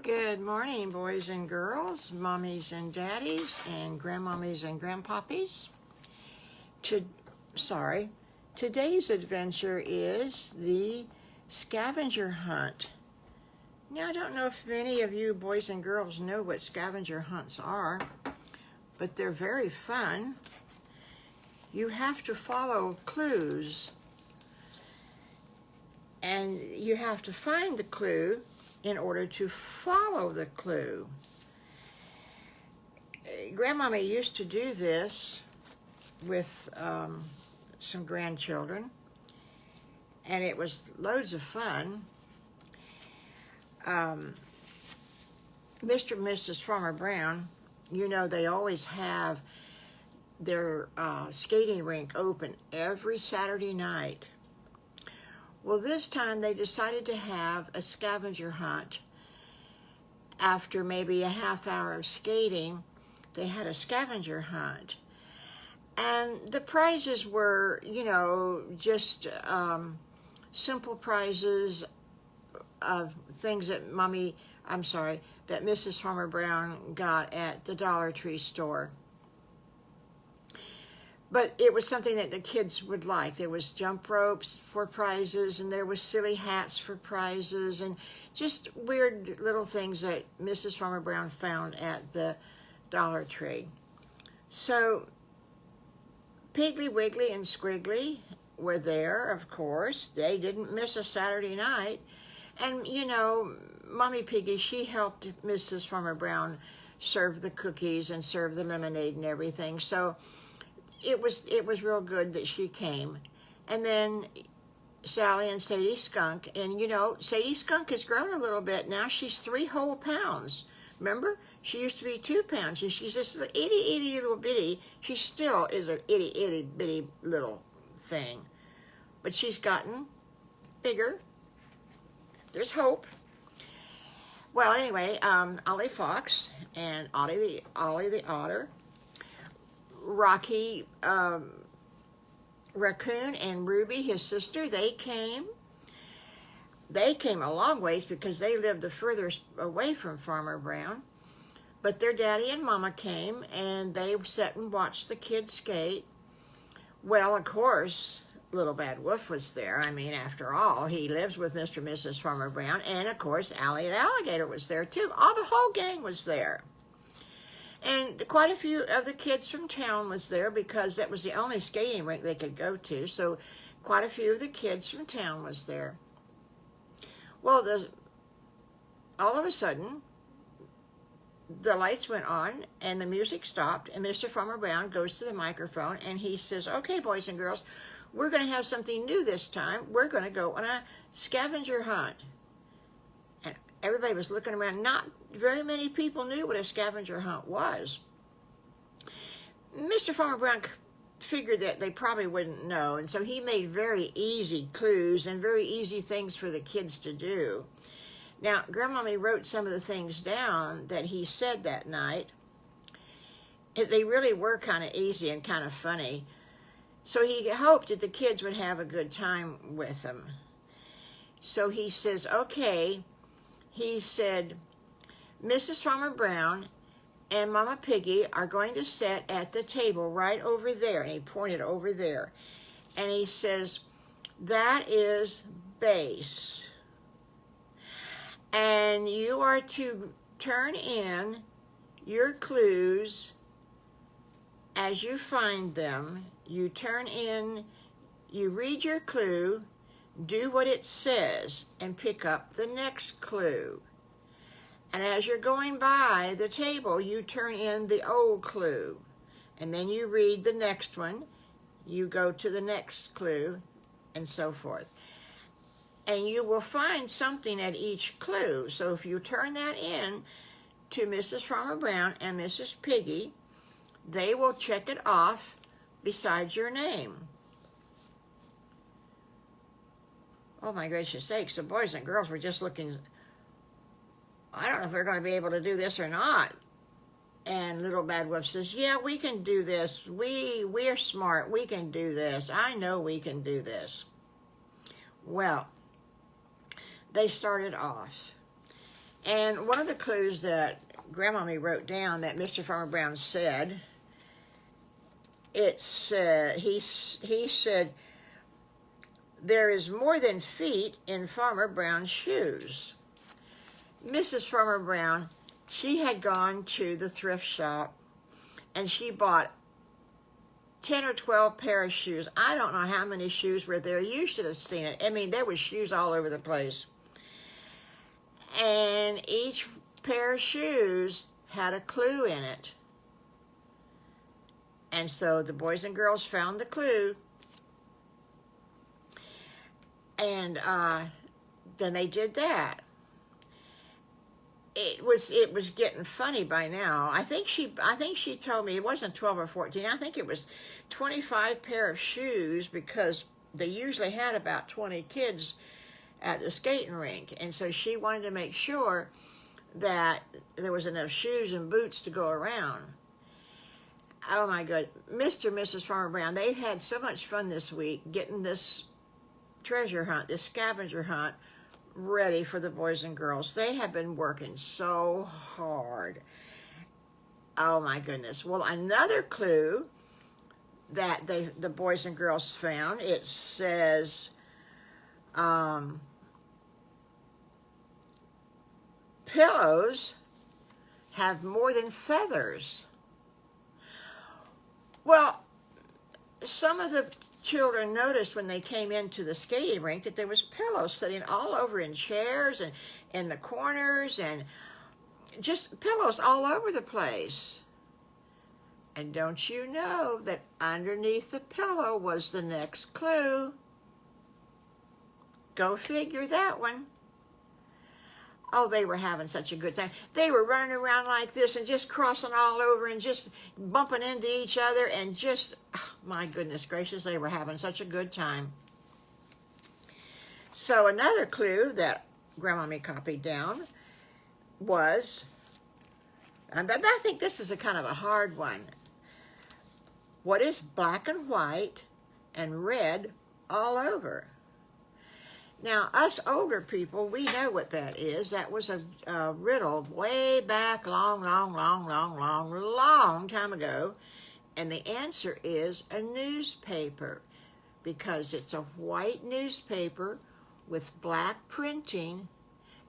Good morning, boys and girls, mommies and daddies, and grandmommies and grandpoppies. Today's adventure is the scavenger hunt. Now, I don't know if many of you boys and girls know what scavenger hunts are, but they're very fun. You have to follow clues, and you have to find the clue in order to follow the clue. GrandMommy used to do this with some grandchildren, and it was loads of fun. Mr. and Mrs. Farmer Brown, you know, they always have their skating rink open every Saturday night. Well, this time they decided to have a scavenger hunt. After maybe a half hour of skating, they had a scavenger hunt. And the prizes were, you know, just simple prizes of things that that Mrs. Farmer Brown got at the Dollar Tree store. But it was something that the kids would like. There was jump ropes for prizes, and there was silly hats for prizes, and just weird little things that Mrs. Farmer Brown found at the Dollar Tree. So Piggly, Wiggly, and Squiggly were there, of course. They didn't miss a Saturday night. And, you know, Mommy Piggy, she helped Mrs. Farmer Brown serve the cookies and serve the lemonade and everything. So it was real good that she came. And then Sally and Sadie Skunk, and you know, Sadie Skunk has grown a little bit. Now she's 3 whole pounds. Remember? She used to be 2 pounds, and she's just an itty little bitty. She still is an itty bitty little thing. But she's gotten bigger. There's hope. Well, anyway, Ollie Fox and Ollie the Otter, Rocky Raccoon, and Ruby, his sister, they came. They came a long ways because they lived the furthest away from Farmer Brown. But their daddy and mama came, and they sat and watched the kids skate. Well, of course, Little Bad Wolf was there. I mean, after all, he lives with Mr. and Mrs. Farmer Brown. And, of course, Allie the Alligator was there, too. All the whole gang was there. And quite a few of the kids from town was there because that was the only skating rink they could go to. So quite a few of the kids from town was there. Well, all of a sudden, the lights went on and the music stopped, and Mr. Farmer Brown goes to the microphone and he says, "Okay, boys and girls, we're going to have something new this time. We're going to go on a scavenger hunt." And everybody was looking around. Not very many people knew what a scavenger hunt was. Mr. Farmer Brown figured that they probably wouldn't know, and so he made very easy clues and very easy things for the kids to do. Now, GrandMommy wrote some of the things down that he said that night. They really were kind of easy and kind of funny. So he hoped that the kids would have a good time with them. So he says, okay, he said, Mrs. Farmer Brown and Mama Piggy are going to sit at the table right over there. And he pointed over there. And he says, that is base. And you are to turn in your clues as you find them. You turn in, you read your clue, do what it says, and pick up the next clue. And as you're going by the table, you turn in the old clue. And then you read the next one, you go to the next clue, and so forth. And you will find something at each clue. So if you turn that in to Mrs. Farmer Brown and Mrs. Piggy, they will check it off beside your name. Oh my gracious sakes, the boys and girls were just looking, I don't know if they're going to be able to do this or not. And Little Bad Wolf says, yeah, we can do this. We're smart. We can do this. I know we can do this. Well, they started off. And one of the clues that GrandMommy wrote down that Mr. Farmer Brown said, he said, there is more than feet in Farmer Brown's shoes. Mrs. Farmer Brown, she had gone to the thrift shop and she bought 10 or 12 pair of shoes. I don't know how many shoes were there. You should have seen it. I mean, there was shoes all over the place. And each pair of shoes had a clue in it. And so the boys and girls found the clue. And then they did that. It was getting funny by now. I think she told me it wasn't 12 or 14. I think it was 25 pair of shoes, because they usually had about 20 kids at the skating rink. And so she wanted to make sure that there was enough shoes and boots to go around. Oh my God. Mr. and Mrs. Farmer Brown, they had so much fun this week getting this treasure hunt, this scavenger hunt, ready for the boys and girls. They have been working so hard. Oh my goodness. Well, another clue that the boys and girls found, it says pillows have more than feathers. Well, some of the children noticed when they came into the skating rink that there was pillows sitting all over in chairs and in the corners, and just pillows all over the place. And don't you know that underneath the pillow was the next clue? Go figure that one. Oh, they were having such a good time. They were running around like this and just crossing all over and just bumping into each other and just, oh, my goodness gracious, they were having such a good time. So another clue that GrandMommy copied down was, and I think this is a kind of a hard one. What is black and white and red all over? Now, us older people, we know what that is. That was a riddle way back long time ago. And the answer is a newspaper, because it's a white newspaper with black printing,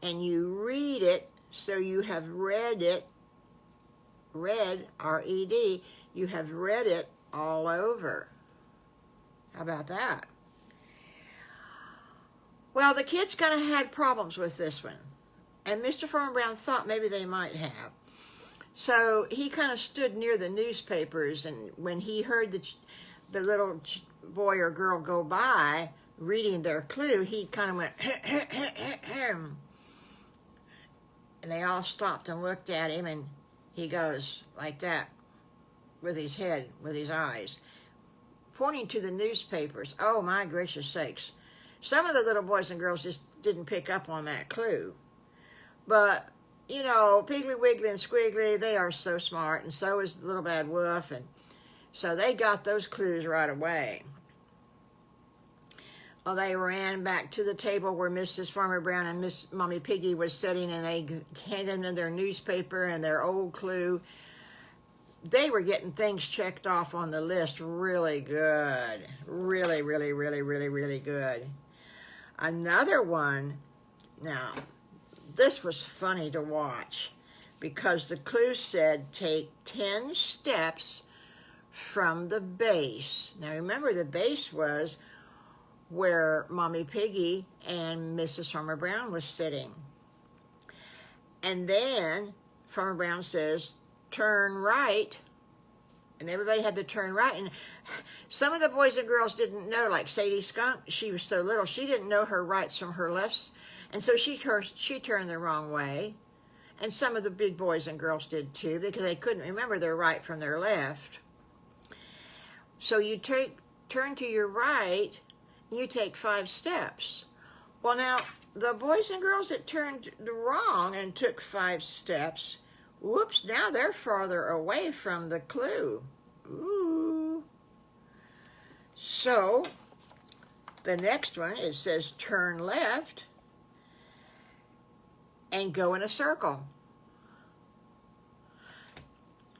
and you read it, so you have read it, read, R-E-D, you have read it all over. How about that? Well, the kids kind of had problems with this one, and Mr. Farmer Brown thought maybe they might have. So he kind of stood near the newspapers, and when he heard the little boy or girl go by reading their clue, he kind of went, and they all stopped and looked at him, and he goes like that with his head, with his eyes, pointing to the newspapers. Oh, my gracious sakes. Some of the little boys and girls just didn't pick up on that clue. But, you know, Piggly, Wiggly, and Squiggly, they are so smart, and so is the Little Bad Wolf, and so they got those clues right away. Well, they ran back to the table where Mrs. Farmer Brown and Miss Mommy Piggy was sitting, and they handed them their newspaper and their old clue. They were getting things checked off on the list really good. Really, really, really, really, really good. Another one, now, this was funny to watch, because the clue said take 10 steps from the base. Now, remember, the base was where Mommy Piggy and Mrs. Farmer Brown was sitting. And then Farmer Brown says, turn right, and everybody had to turn right. And some of the boys and girls didn't know, like Sadie Skunk, she was so little, she didn't know her rights from her lefts, and so she turned the wrong way. And some of the big boys and girls did too, because they couldn't remember their right from their left. So you turn to your right, you take 5 steps. Well, now, the boys and girls that turned wrong and took 5 steps, whoops, now they're farther away from the clue. Ooh. So, the next one, it says turn left. and go in a circle.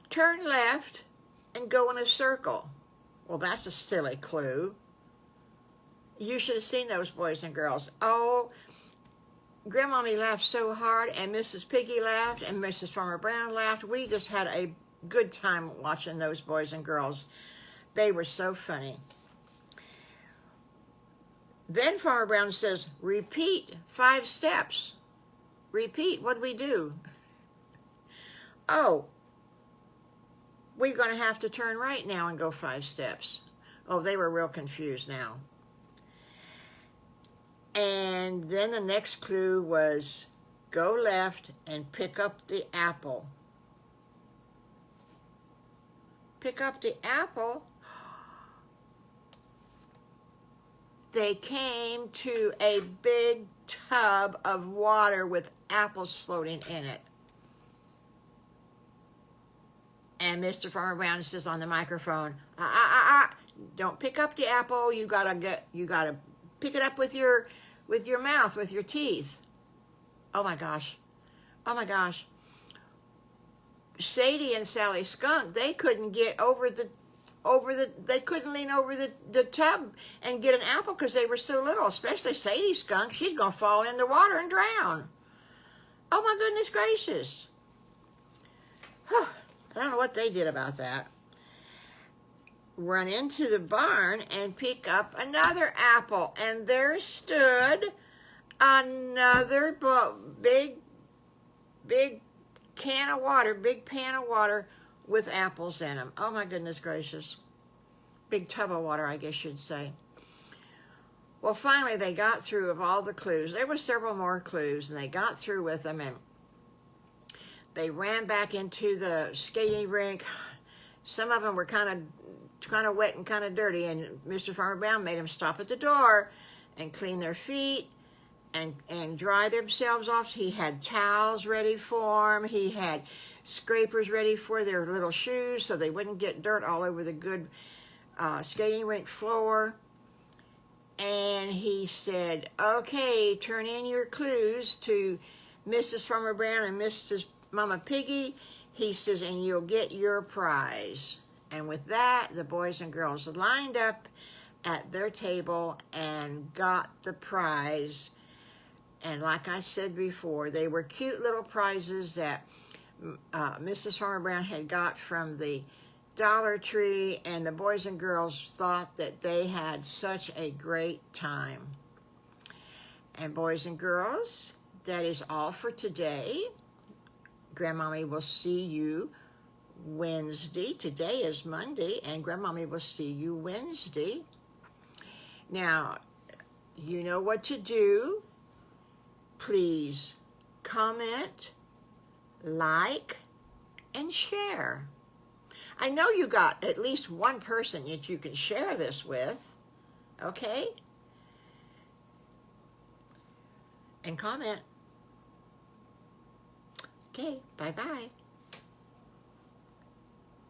Turn left and go in a circle. Well, that's a silly clue. You should have seen those boys and girls. Oh, GrandMommy laughed so hard, and Mrs. Piggy laughed, and Mrs. Farmer Brown laughed. We just had a good time watching those boys and girls. They were so funny. Then Farmer Brown says, repeat 5 steps. Repeat, what do we do? Oh, we're going to have to turn right now and go 5 steps. Oh, they were real confused now. And then the next clue was go left and pick up the apple. Pick up the apple. They came to a big tub of water with apples floating in it. And Mr. Farmer Brown says on the microphone, don't pick up the apple. You gotta pick it up with your mouth, with your teeth. Oh my gosh. Oh my gosh. Sadie and Sally Skunk, they couldn't get they couldn't lean over the tub and get an apple because they were so little, especially Sadie Skunk. She's gonna fall in the water and drown. Oh my goodness gracious. I don't know what they did about that. Run into the barn and pick up another apple, and there stood another big can of water, big pan of water with apples in them. Oh my goodness gracious. Big tub of water, I guess you'd say. Well, finally they got through of all the clues. There were several more clues, and they got through with them, and they ran back into the skating rink. Some of them were kind of wet and kind of dirty, and Mr. Farmer Brown made them stop at the door and clean their feet and dry themselves off. He had towels ready for them. He had scrapers ready for their little shoes so they wouldn't get dirt all over the good skating rink floor. And he said, okay, turn in your clues to Mrs. Farmer Brown and Mrs. Mama Piggy. He says, and you'll get your prize. And with that, the boys and girls lined up at their table and got the prize. And like I said before, they were cute little prizes that Mrs. Farmer Brown had got from the Dollar Tree, and the boys and girls thought that they had such a great time. And boys and girls, that is all for today. GrandMommy will see you Wednesday. Today is Monday, and GrandMommy will see you Wednesday. Now, you know what to do. Please comment, like, and share. I know you got at least one person that you can share this with, okay? And comment. Okay, bye-bye.